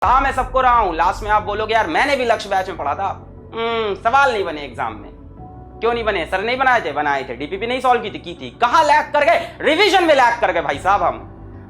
हाँ मैं सबको रहा हूं, लास्ट में आप बोलोगे यार मैंने भी लक्ष्य बैच में पढ़ा था। सवाल नहीं बने एग्जाम में। क्यों नहीं बने? सर नहीं बनाए थे, डीपीपी नहीं सॉल्व की थी। कहां लैग कर गए? रिवीजन में लैग कर गए भाई साहब।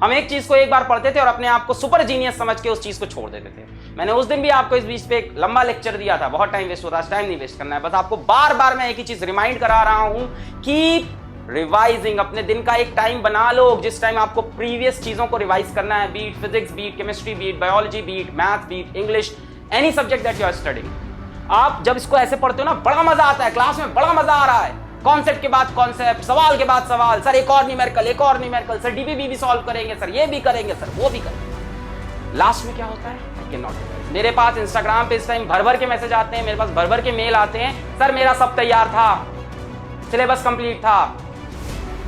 हम एक चीज को एक बार पढ़ते थे और अपने आप को सुपर जीनियस समझ के उस चीज को छोड़ देते थे। मैंने उस दिन भी आपको इस बीच पे एक लंबा लेक्चर दिया था, बहुत टाइम वेस्ट हो रहा है, टाइम नहीं वेस्ट करना है। बस आपको बार बार मैं एक ही चीज रिमाइंड करा रहा हूं कि रिवाइजिंग, अपने दिन का एक टाइम बना लो जिस टाइम आपको प्रीवियस चीजों को रिवाइज करना है। Beat physics, beat chemistry, beat biology, beat math, beat English, any subject that you are studying. आप जब इसको ऐसे पढ़ते हो ना, बड़ा मजा आता है, क्लास में बड़ा मजा आ रहा है। कॉन्सेप्ट के बाद कॉन्सेप्ट, सवाल के बाद सवाल, सर एक और न्यूमेरिकल, सर डीपीपी भी सॉल्व करेंगे, सर ये भी करेंगे, सर वो भी करेंगे। लास्ट में क्या होता है? मेरे पास इंस्टाग्राम पे इस टाइम भर भर के मैसेज आते हैं, मेरे पास भर भर के मेल आते हैं, सर मेरा सब तैयार था, सिलेबस कंप्लीट था,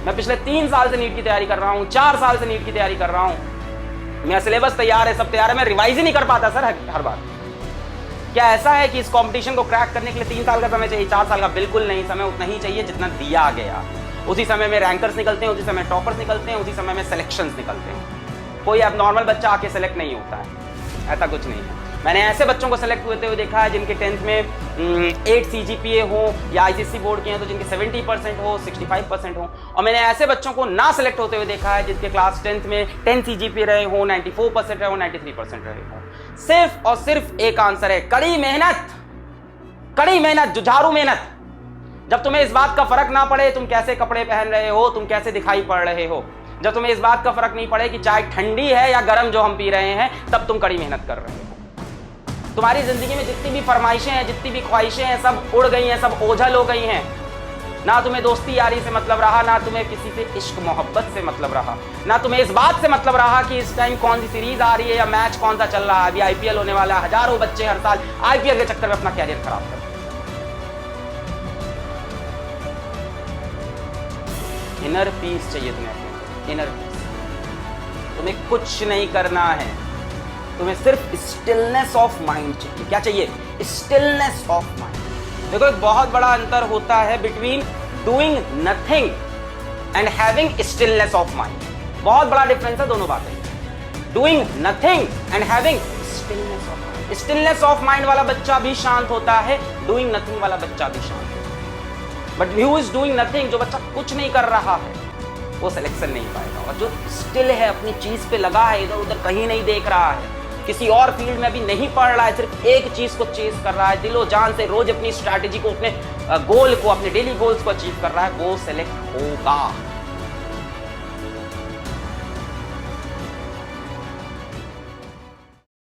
मैं पिछले 3 साल से नीट की तैयारी कर रहा हूं, 4 साल से नीट की तैयारी कर रहा हूं, मेरा सिलेबस तैयार है, सब तैयार है, मैं रिवाइज ही नहीं कर पाता सर हर बार। क्या ऐसा है कि इस कंपटीशन को क्रैक करने के लिए 3 साल का समय चाहिए, 4 साल का? बिल्कुल नहीं, समय उतना ही चाहिए जितना दिया गया। उसी समय में रैंकर्स निकलते हैं, उसी समय टॉपर्स निकलते हैं, उसी समय में सिलेक्शंस निकलते हैं। कोई अब नॉर्मल बच्चा आके सेलेक्ट नहीं होता है, ऐसा कुछ नहीं है। मैंने ऐसे बच्चों को सेलेक्ट होते हुए देखा है जिनके 10th में 8 CGPA हो, या आईसीएसई बोर्ड के हैं तो जिनके 70% हो, 65% हो। और मैंने ऐसे बच्चों को ना सेलेक्ट होते हुए देखा है जिनके क्लास 10th में 10 CGPA रहे हो, 94% रहे हो, 93% रहे हो। सिर्फ और सिर्फ एक आंसर है, कड़ी मेहनत, जुझारू मेहनत। जब तुम्हें इस बात का फर्क ना पड़े तुम कैसे कपड़े पहन रहे हो, तुम कैसे दिखाई पड़ रहे हो, जब तुम्हें इस बात का फर्क नहीं पड़े कि चाय ठंडी है या गर्म जो हम पी रहे हैं, तब तुम कड़ी मेहनत कर रहे हो। तुम्हारी जिंदगी में जितनी भी फरमाइशें हैं, जितनी भी ख्वाहिशें हैं, सब उड़ गई हैं, सब ओझल हो गई हैं। ना तुम्हें दोस्ती यारी से मतलब रहा, ना तुम्हें किसी से इश्क मोहब्बत से मतलब रहा, ना तुम्हें इस बात से मतलब रहा कि इस टाइम कौन सी सीरीज आ रही है या मैच कौन सा चल रहा है। अभी आईपीएल होने वाला है, हजारों बच्चे हर साल आईपीएल के चक्कर में अपना कैरियर खराब करते हैं। इनर पीस चाहिए तुम्हें, इनर पीस। तुम्हें कुछ नहीं करना है, तुम्हें सिर्फ स्टिलनेस ऑफ माइंड चाहिए। क्या चाहिए? Stillness of mind. देखो एक बहुत बड़ा अंतर होता है between doing nothing and having stillness of mind. बहुत बड़ा डिफरेंस है दोनों बातें। Doing nothing and having stillness of mind. Stillness of mind वाला बच्चा भी शांत होता है, डूइंग नथिंग वाला बच्चा भी शांत होता है। But who is doing nothing, जो बच्चा कुछ नहीं कर रहा है, वो सिलेक्शन नहीं पाएगा। और जो स्टिल है, अपनी चीज पे लगा है, इधर उधर कहीं नहीं देख रहा है, किसी और फील्ड में भी नहीं पढ़ रहा है, सिर्फ एक चीज को चेज कर रहा है, दिलो जान से रोज अपनी स्ट्रैटेजी को, अपने गोल को, अपने डेली गोल्स को अचीव कर रहा है, वो सेलेक्ट होगा।